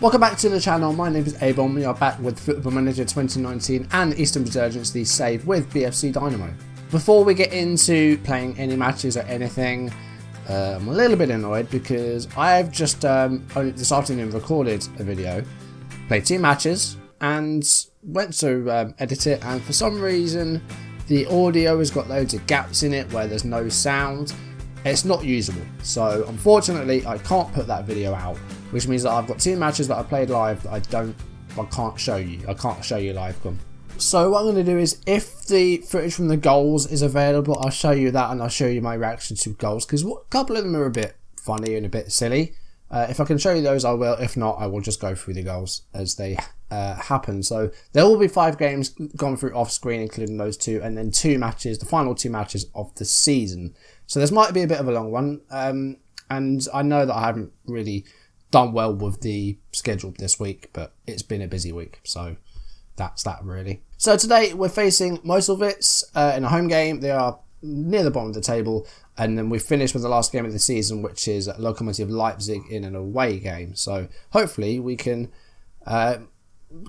Welcome back to the channel. My name is A-Bomb. We are back with Football Manager 2019 and Eastern Resurgence, the save with BFC Dynamo. Before we get into playing any matches or anything, I'm a little bit annoyed because I've just only this afternoon recorded a video, played 2 matches, and went to edit it, and for some reason the audio has got loads of gaps in it where there's no sound. It's not usable, so unfortunately I can't put that video out, which means that I've got 2 matches that I played live that I can't show you. I can't show you live. So what I'm going to do is, if the footage from the goals is available, I'll show you that, and I'll show you my reaction to goals, because a couple of them are a bit funny and a bit silly. If I can show you those, I will. If not, I will just go through the goals as they happen. So there will be 5 games gone through off screen, including those 2, and then 2 matches, the final 2 matches of the season. So this might be a bit of a long one, and I know that I haven't really done well with the schedule this week, but it's been a busy week, so that's that really. So today we're facing Moselswitz in a home game. They are near the bottom of the table, and then we finished with the last game of the season, which is Lokomotiv Leipzig in an away game. So hopefully we can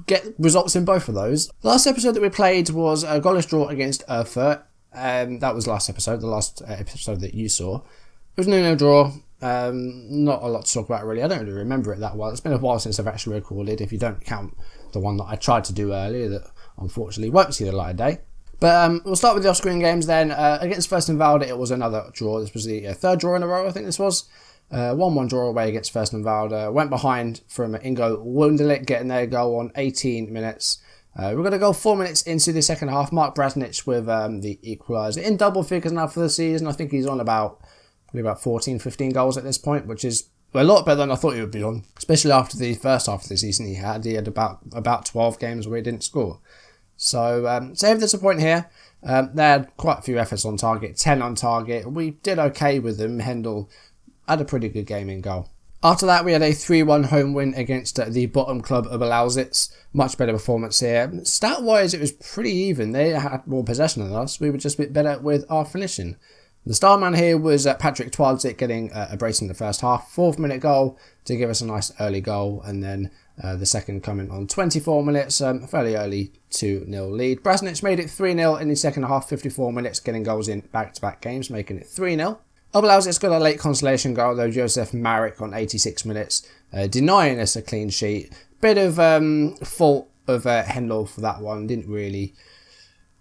get results in both of those. The last episode that we played was a goalless draw against Erfurt. That was last episode, the last episode that you saw. It was an 0-0 draw. Not a lot to talk about really. I don't really remember it that well. It's been a while since I've actually recorded, if you don't count the one that I tried to do earlier that unfortunately won't see the light of day. But we'll start with the off-screen games then. Against Fürstenwalde, it was another draw. This was the 3rd draw in a row, I think this was. 1-1 draw away against Fürstenwalde. Went behind from Ingo Wunderlich, getting their goal on 18 minutes. We're going to go 4 minutes into the second half. Mark Brasnich with the equaliser. In double figures now for the season. I think he's on about 14, 15 goals at this point, which is a lot better than I thought he would be on. Especially after the first half of the season he had. He had about 12 games where he didn't score. So, save the point here. They had quite a few efforts on target, 10 on target. We did okay with them. Hendel had a pretty good game in goal. After that, we had a 3-1 home win against the bottom club of Oberlausitz. Much better performance here. Stat-wise, it was pretty even. They had more possession than us. We were just a bit better with our finishing. The star man here was Patrick Twardzik, getting a brace in the first half. 4th minute goal to give us a nice early goal. And then the second coming on 24 minutes. Fairly early 2-0 lead. Brasnich made it 3-0 in the second half. 54 minutes, getting goals in back-to-back games, making it 3-0. Oberlausitz got a late consolation goal, though, Josef Marek on 86 minutes, denying us a clean sheet. Bit of fault of Hendel for that one. Didn't really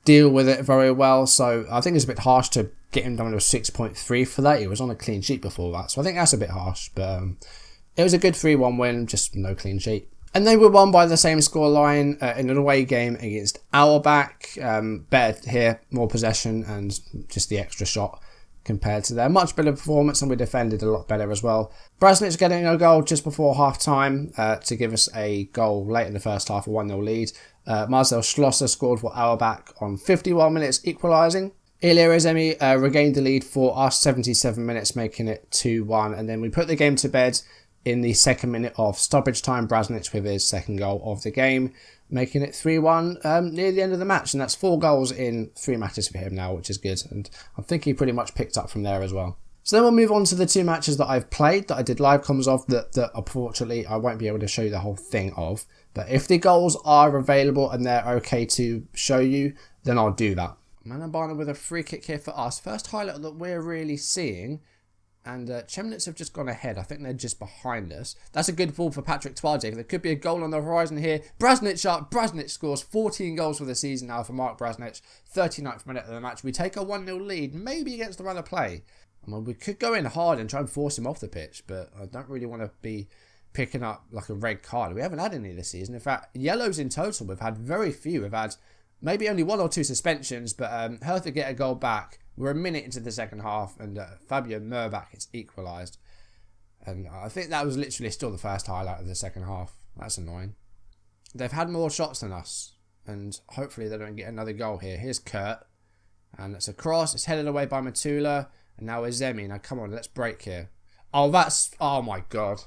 deal with it very well, so I think it's a bit harsh to get him down to a 6.3 for that. He was on a clean sheet before that, so I think that's a bit harsh, but it was a good 3-1 win, just no clean sheet. And they were won by the same scoreline in an away game against Auerbach. Better here, more possession and just the extra shot compared to their much better performance, and we defended a lot better as well. Brasnich getting a goal just before half-time to give us a goal late in the first half, a 1-0 lead. Marcel Schlosser scored for Auerbach on 51 minutes, equalising. Ilya Rezemi regained the lead for us, 77 minutes, making it 2-1. And then we put the game to bed in the 2nd minute of stoppage time. Brasnich with his 2nd goal of the game, making it 3-1 near the end of the match. And that's 4 goals in 3 matches for him now, which is good. And I think he pretty much picked up from there as well. So then we'll move on to the 2 matches that I've played, that I did live comms of, that unfortunately I won't be able to show you the whole thing of. But if the goals are available and they're okay to show you, then I'll do that. Manabana with a free kick here for us. First highlight that we're really seeing. And Chemnitz have just gone ahead. I think they're just behind us. That's a good ball for Patrick Twardzik. There could be a goal on the horizon here. Brasnich up. Brasnich scores 14 goals for the season now for Mark Brasnich. 39th minute of the match. We take a 1-0 lead, maybe against the run of play. I mean, we could go in hard and try and force him off the pitch, but I don't really want to be picking up like a red card. We haven't had any this season. In fact, yellows in total, we've had very few. We've had maybe only 1 or 2 suspensions, but Hertha get a goal back. We're a minute into the second half, and Fabio Murbach is equalised. And I think that was literally still the first highlight of the second half. That's annoying. They've had more shots than us, and hopefully they don't get another goal here. Here's Kurt, and it's a cross. It's headed away by Matula, and now Zemi. Now come on, let's break here. Oh, oh my god.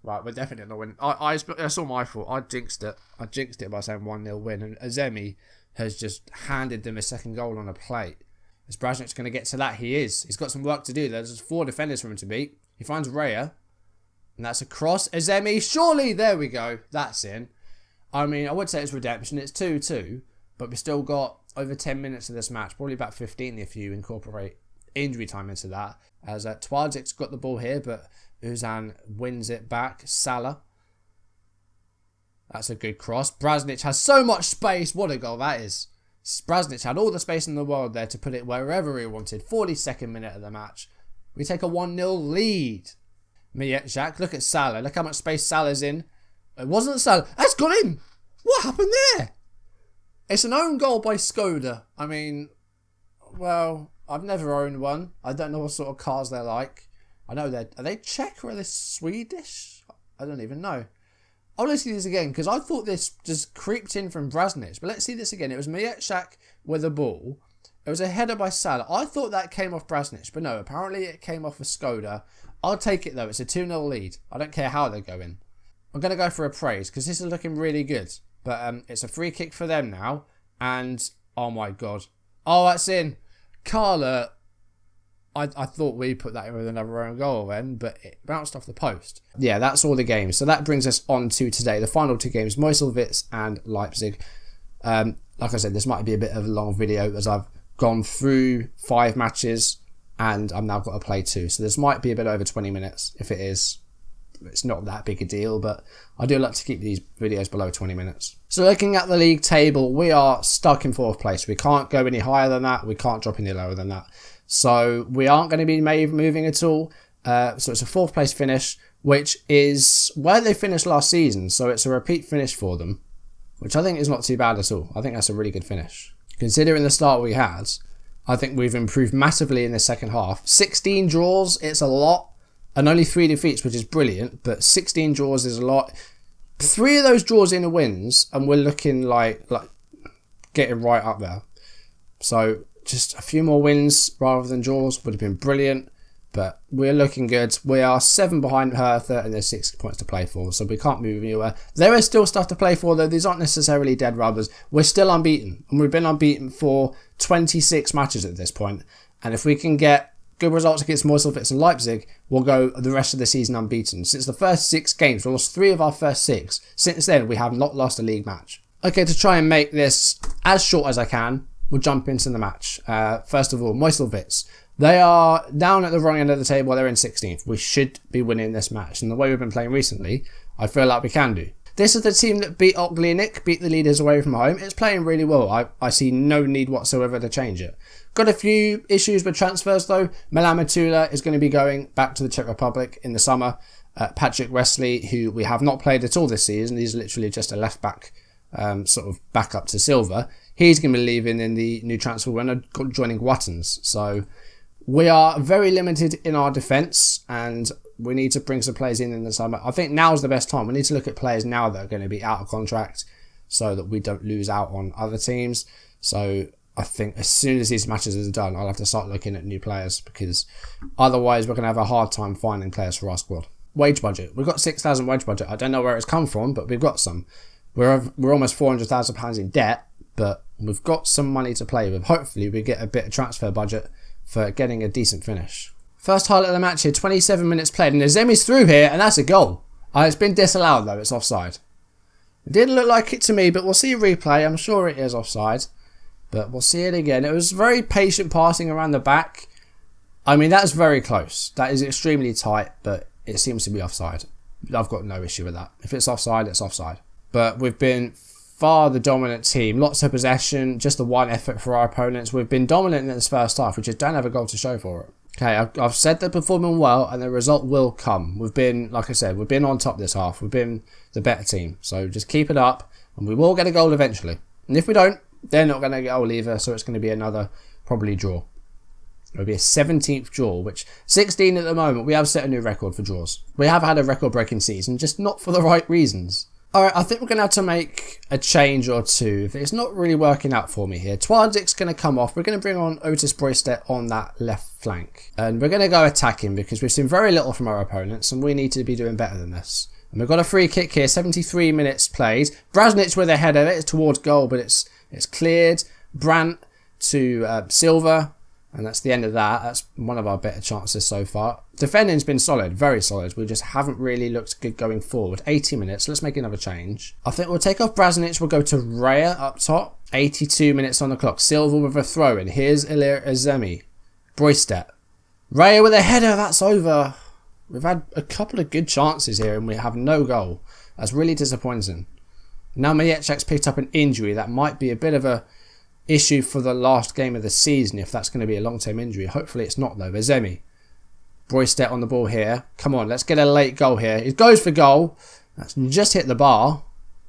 Right, we're definitely not winning. That's all my fault. I jinxed it. I jinxed it by saying 1-0 win, and Azemi has just handed them a 2nd goal on a plate. Is Brasnich's going to get to that? He is. He's got some work to do. There's 4 defenders for him to beat. He finds Raya. And that's a cross. Azemi, surely, there we go. That's in. I mean, I would say it's redemption. It's 2-2, but we've still got over 10 minutes of this match, probably about 15 if you incorporate injury time into that. As Twardik's got the ball here, but Uzan wins it back. Salah. That's a good cross. Brasnic has so much space. What a goal that is. Brasnic had all the space in the world there to put it wherever he wanted. 42nd minute of the match. We take a 1-0 lead. Jacques, look at Salah. Look how much space Salah's in. It wasn't Salah. That's got him. What happened there? It's an own goal by Skoda. I mean, well, I've never owned one. I don't know what sort of cars they're like. I know are they Czech or are they Swedish? I don't even know. I'll let's see this again because I thought this just creeped in from Brasnic. But let's see this again. It was Mijek with the ball. It was a header by Salah. I thought that came off Brasnic, but no, apparently it came off of Skoda. I'll take it though. It's a 2-0 lead. I don't care how they're going. I'm going to go for a praise because this is looking really good. But it's a free kick for them now. And, oh my God. Oh, that's in. Carla, I thought we put that in with another own goal then, but it bounced off the post. Yeah, that's all the games. So that brings us on to today. The final two games, Meuselwitz and Leipzig. Like I said, this might be a bit of a long video as I've gone through 5 matches and I've now got to play 2. So this might be a bit over 20 minutes. If it is, it's not that big a deal, but I do like to keep these videos below 20 minutes. So looking at the league table, we are stuck in 4th place. We can't go any higher than that. We can't drop any lower than that. So we aren't going to be moving at all. So it's a 4th place finish, which is where they finished last season. So it's a repeat finish for them, which I think is not too bad at all. I think that's a really good finish. Considering the start we had, I think we've improved massively in the second half. 16 draws, it's a lot. And only 3 defeats, which is brilliant. But 16 draws is a lot. 3 of those draws in the wins, and we're looking like getting right up there. So just a few more wins rather than draws would have been brilliant. But we're looking good. We are 7 behind Hertha and there's 6 points to play for. So we can't move anywhere. There is still stuff to play for though. These aren't necessarily dead rubbers. We're still unbeaten. And we've been unbeaten for 26 matches at this point. And if we can get good results against Meuselwitz and Leipzig, we'll go the rest of the season unbeaten. Since the first 6 games, we lost 3 of our first 6. Since then, we have not lost a league match. Okay, to try and make this as short as I can, we'll jump into the match. First of all, Meuselwitz. They are down at the wrong end of the table. They're in 16th. We should be winning this match. And the way we've been playing recently, I feel like we can do. This is the team that beat Oklienik, beat the leaders away from home. It's playing really well. I see no need whatsoever to change it. Got a few issues with transfers though. Milan Matula is going to be going back to the Czech Republic in the summer. Patrick Wesley, who we have not played at all this season. He's literally just a left back, sort of back up to Silva. He's going to be leaving in the new transfer window, joining Wattens. So we are very limited in our defence and we need to bring some players in the summer. I think now is the best time. We need to look at players now that are going to be out of contract so that we don't lose out on other teams. So I think as soon as these matches are done, I'll have to start looking at new players because otherwise we're going to have a hard time finding players for our squad. Wage budget. We've got 6,000 wage budget. I don't know where it's come from, but we've got some. We're almost £400,000 in debt, but we've got some money to play with. Hopefully we get a bit of transfer budget for getting a decent finish. First highlight of the match here, 27 minutes played, and Azemi's through here, and that's a goal. It's been disallowed though, it's offside. It didn't look like it to me, but we'll see a replay. I'm sure it is offside, but we'll see it again. It was very patient passing around the back. I mean, that's very close. That is extremely tight, but it seems to be offside. I've got no issue with that. If it's offside, it's offside. But we've been far the dominant team. Lots of possession, just the one effort for our opponents. We've been dominant in this first half. We just don't have a goal to show for it. Okay, I've said they're performing well and the result will come. We've been, like I said, we've been on top this half. We've been the better team. So just keep it up and we will get a goal eventually. And if we don't, they're not going to get a goal either. So it's going to be another probably draw. It'll be a 17th draw, which 16 at the moment. We have set a new record for draws. We have had a record-breaking season, just not for the right reasons. Alright, I think we're going to have to make a change or two. It's not really working out for me here. Twardik's going to come off. We're going to bring on Otis Broystedt on that left flank. And we're going to go attacking because we've seen very little from our opponents and we need to be doing better than this. And we've got a free kick here, 73 minutes played. Brasnic with a header. It's towards goal, but it's cleared. Brandt to Silva. And that's the end of that. That's one of our better chances so far. Defending's been solid, very solid. We just haven't really looked good going forward. 80 minutes. Let's make another change. I think we'll take off Brasnic. We'll go to Raya up top. 82 minutes on the clock. Silva with a throw in. Here's Ilir Azemi. Broystedt. Raya with a header. That's over. We've had a couple of good chances here and we have no goal. That's really disappointing. Now Mayetchak's picked up an injury. That might be a bit of a issue for the last game of the season if that's going to be a long-term injury. Hopefully it's not though. Azemi. Broystedt on the ball here. Come on, let's get a late goal here. It goes for goal. That's just hit the bar.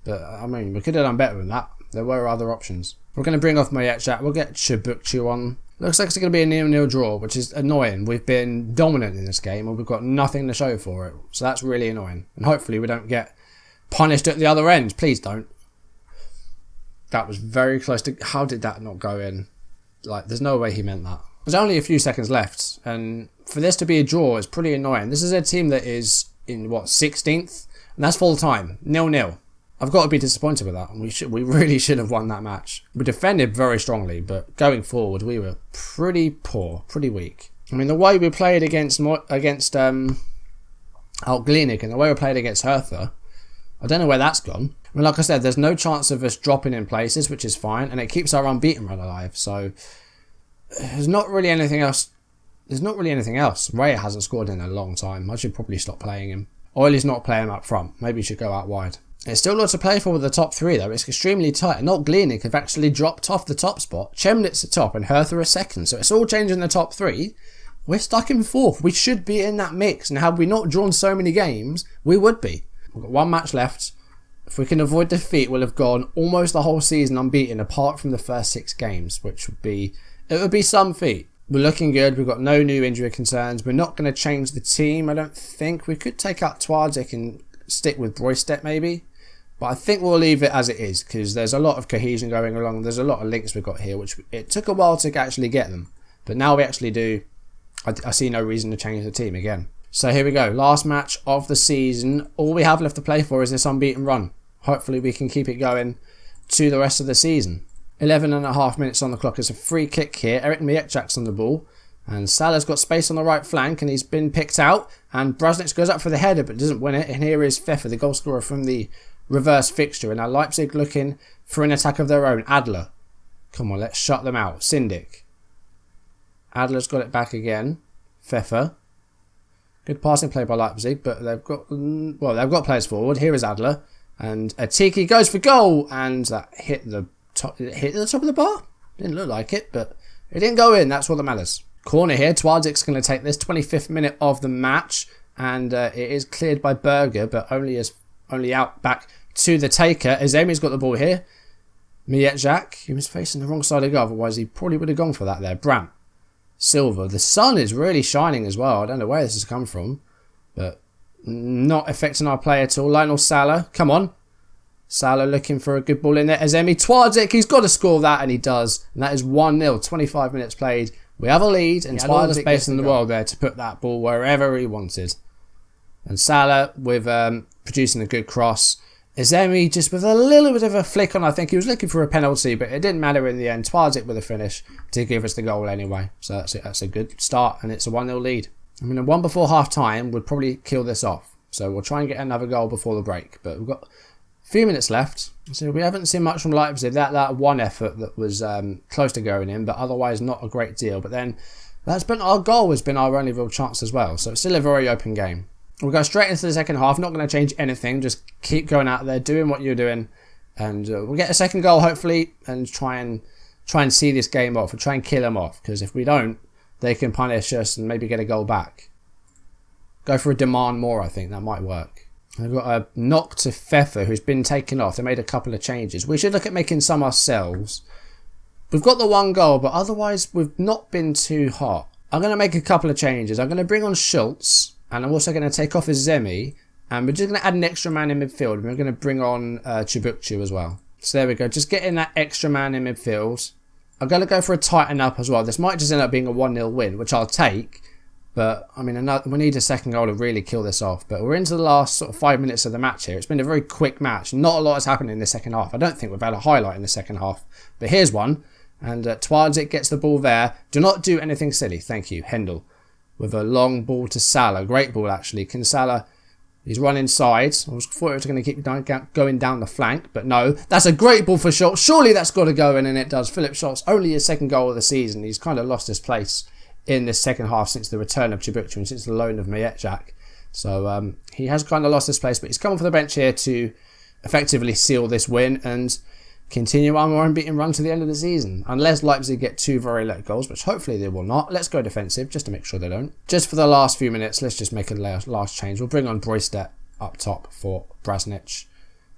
But I mean, we could have done better than that. There were other options. We're going to bring off Mayetchak. We'll get Chibukchu on. Looks like it's going to be a 0-0 draw, which is annoying. We've been dominant in this game and we've got nothing to show for it. So that's really annoying. And hopefully we don't get punished at the other end. Please don't. That was very close to... How did that not go in? Like, there's no way he meant that. There's only a few seconds left. And for this to be a draw is pretty annoying. This is a team that is in, 16th? And that's full time. 0-0. I've got to be disappointed with that. We really should have won that match. We defended very strongly, but going forward, we were pretty poor, pretty weak. I mean, the way we played against Altglienik and the way we played against Hertha, I don't know where that's gone. I mean, like I said, there's no chance of us dropping in places, which is fine, and it keeps our unbeaten run alive. So there's not really anything else. Raya hasn't scored in a long time. I should probably stop playing him. Oiley's not playing up front. Maybe he should go out wide. It's still lots to play for with the top three, though. It's extremely tight. And Altglienik have actually dropped off the top spot. Chemnitz at top and Hertha are second. So it's all changing the top three. We're stuck in fourth. We should be in that mix. And had we not drawn so many games, we would be. We've got one match left. If we can avoid defeat, we'll have gone almost the whole season unbeaten, apart from the first 6 games, which would be... It would be some feat. We're looking good. We've got no new injury concerns. We're not going to change the team, I don't think. We could take out Twardzik and stick with Broystedt, maybe. But I think we'll leave it as it is, because there's a lot of cohesion going along. There's a lot of links we've got here, which it took a while to actually get them. But now we actually do. I see no reason to change the team again. So here we go. Last match of the season. All we have left to play for is this unbeaten run. Hopefully we can keep it going to the rest of the season. 11.5 minutes on the clock. It's a free kick here. Eric Mayetchak's on the ball. And Salah's got space on the right flank and he's been picked out. And Brasnic goes up for the header but doesn't win it. And here is Pfeffer, the goal scorer from the reverse fixture. And now Leipzig looking for an attack of their own. Adler. Come on, let's shut them out. Sindik. Adler's got it back again. Pfeffer. Good passing play by Leipzig, but they've got players forward. Here is Adler. And Atiki goes for goal. And that hit the top of the bar. Didn't look like it, but it didn't go in. That's what matters. Corner here. Twardsik's going to take this. 25th minute of the match. And it is cleared by Berger, but only out back to the taker. Azemi's got the ball here. Mayetchak. He was facing the wrong side of goal. Otherwise, he probably would have gone for that there. Brandt. Silva. The sun is really shining as well. I don't know where this has come from, but not affecting our play at all. Lionel Salah. Come on. Salah looking for a good ball in there. Azemi. Twardzik. He's got to score that, and he does. And that is 1-0. 25 minutes played. We have a lead, and all the space in the world there to put that ball wherever he wanted. And Salah with producing a good cross. Azemi just with a little bit of a flick on. I think he was looking for a penalty, but it didn't matter in the end. Twardzik with a finish to give us the goal anyway. So that's a good start, and it's a 1-0 lead. I mean, a 1 before half time would probably kill this off. So we'll try and get another goal before the break. But we've got a few minutes left. So we haven't seen much from Leipzig. That one effort that was close to going in, but otherwise not a great deal. But then that's been our goal, has been our only real chance as well. So it's still a very open game. We'll go straight into the second half. Not going to change anything. Just keep going out there, doing what you're doing, and we'll get a second goal hopefully, and try and see this game off, and try and kill them off. Because if we don't, they can punish us and maybe get a goal back. Go for a demand more. I think that might work. We've got a knock to Pfeffer, who's been taken off. They made a couple of changes. We should look at making some ourselves. We've got the 1 goal, but otherwise we've not been too hot. I'm going to make a couple of changes. I'm going to bring on Schultz. And I'm also going to take off Azemi. And we're just going to add an extra man in midfield. And we're going to bring on Chibukchu as well. So there we go. Just getting that extra man in midfield. I'm going to go for a tighten up as well. This might just end up being a 1-0 win, which I'll take. But, I mean, we need a second goal to really kill this off. But we're into the last sort of 5 minutes of the match here. It's been a very quick match. Not a lot has happened in the second half. I don't think we've had a highlight in the second half. But here's one. And Twadzik gets the ball there. Do not do anything silly. Thank you. Hendel with a long ball to Salah. Great ball, actually. Can Salah... He's run inside. I thought it was going to keep going down the flank, but no. That's a great ball for Schultz. Surely that's got to go in, and it does. Philip Schultz, only his second goal of the season. He's kind of lost his place in this second half since the return of Chibuktu and since the loan of Mayetjak. So he has kind of lost his place, but he's come off the bench here to effectively seal this win and continue our unbeaten run to the end of the season. Unless Leipzig get 2 very late goals, which hopefully they will not. Let's go defensive, just to make sure they don't. Just for the last few minutes, let's just make a last change. We'll bring on Broystedt up top for Brasnic.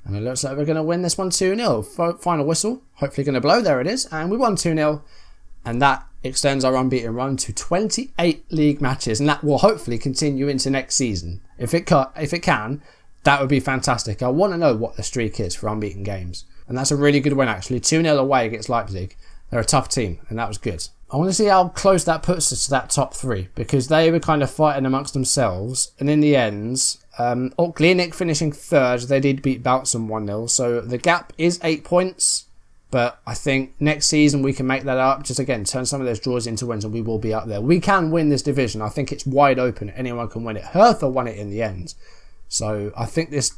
And it looks like we're going to win this one 2-0. Final whistle. Hopefully going to blow. There it is. And we won 2-0. And that extends our unbeaten run to 28 league matches. And that will hopefully continue into next season. If it can, that would be fantastic. I want to know what the streak is for unbeaten games. And that's a really good win, actually. 2-0 away against Leipzig. They're a tough team, and that was good. I want to see how close that puts us to that top 3, because they were kind of fighting amongst themselves. And in the end, Oklinik finishing 3rd. They did beat Bautzen 1-0. So the gap is 8 points. But I think next season we can make that up. Just again, turn some of those draws into wins, and we will be up there. We can win this division. I think it's wide open. Anyone can win it. Hertha won it in the end. So I think this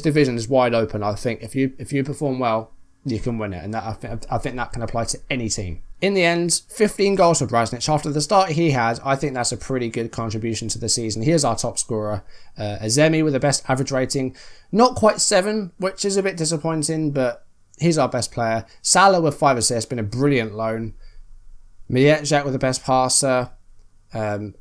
division is wide open. I think if you perform well, you can win it, and I think that can apply to any team. In the end, 15 goals for Brasnic. After the start he had, I think that's a pretty good contribution to the season. He is our top scorer. Azemi with the best average rating, not quite 7, which is a bit disappointing, but he's our best player. Salah with 5 assists, been a brilliant loan. Mayetjak with the best passer.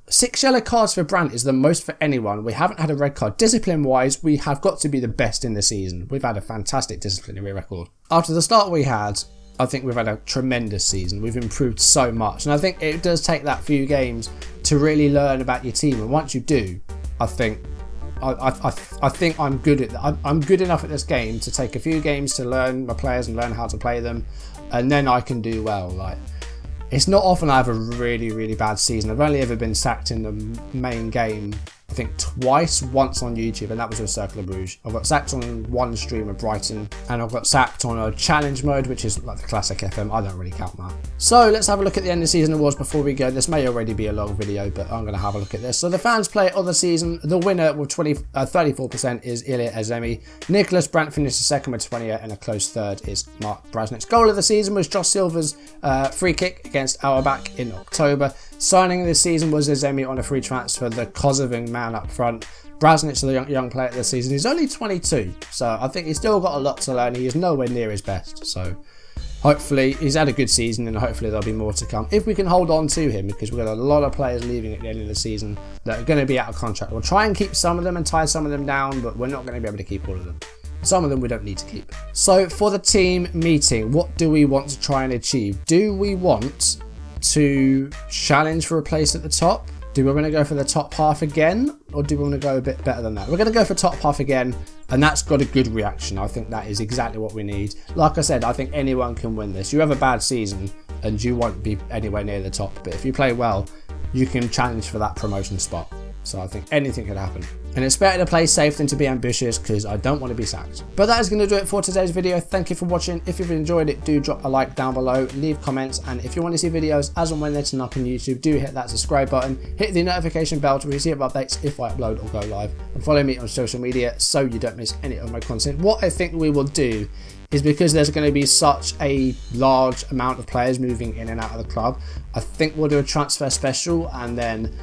6 yellow cards for Brandt is the most for anyone. We haven't had a red card. Discipline-wise, we have got to be the best in the season. We've had a fantastic disciplinary record. After the start we had, I think we've had a tremendous season. We've improved so much. And I think it does take that few games to really learn about your team. And once you do, I think I'm good at that. I'm good enough at this game to take a few games to learn my players and learn how to play them. And then I can do well. Like, it's not often I have a really, really bad season. I've only ever been sacked in the main game, I think twice, once on YouTube, and that was with Cercle Bruges. I got sacked on one stream of Brighton, and I got sacked on a challenge mode, which is like the classic FM. I don't really count that. So let's have a look at the end of the season awards before we go. This may already be a long video, but I'm going to have a look at this. So the fans player of the season, the winner with 34% is Ilya Azemi. Nicholas Brandt finished second with 28, and a close third is Mark Brasnic. Goal of the season was Josh Silver's free kick against Auerbach in October. Signing of this season was Azemi on a free transfer, the Kosovan man up front. Brasnic, the young player of the season. He's only 22, so I think he's still got a lot to learn. He is nowhere near his best, so hopefully he's had a good season, and hopefully there'll be more to come if we can hold on to him, because we've got a lot of players leaving at the end of the season that are going to be out of contract. We'll try and keep some of them and tie some of them down, but we're not going to be able to keep all of them. Some of them we don't need to keep. So for the team meeting, what do we want to try and achieve? Do we want to challenge for a place at the top? Do we want to go for the top half again, or do we want to go a bit better than that? We're going to go for top half again, and that's got a good reaction. I think that is exactly what we need. Like I said, I think anyone can win this. You have a bad season and you won't be anywhere near the top, but if you play well, you can challenge for that promotion spot. So I think anything could happen. And it's better to play safe than to be ambitious, because I don't want to be sacked. But that is going to do it for today's video. Thank you for watching. If you've enjoyed it, do drop a like down below, leave comments, and if you want to see videos as and when they turn up on YouTube, do hit that subscribe button, hit the notification bell to receive updates if I upload or go live, and follow me on social media so you don't miss any of my content. What I think we will do is, because there's going to be such a large amount of players moving in and out of the club, I think we'll do a transfer special, and then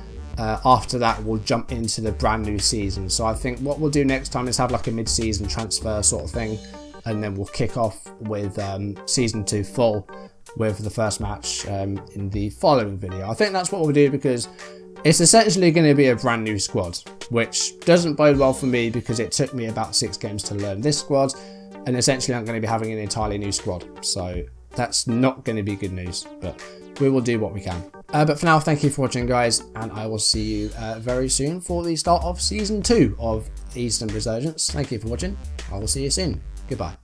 after that we'll jump into the brand new season. So I think what we'll do next time is have like a mid-season transfer sort of thing, and then we'll kick off with season 2 full with the first match in the following video. I think that's what we'll do, because it's essentially going to be a brand new squad, which doesn't bode well for me, because it took me about 6 games to learn this squad, and essentially I'm going to be having an entirely new squad. So that's not going to be good news, but we will do what we can. But for now, thank you for watching, guys, and I will see you very soon for the start of season 2 of Eastern Resurgence. Thank you for watching. I will see you soon. Goodbye.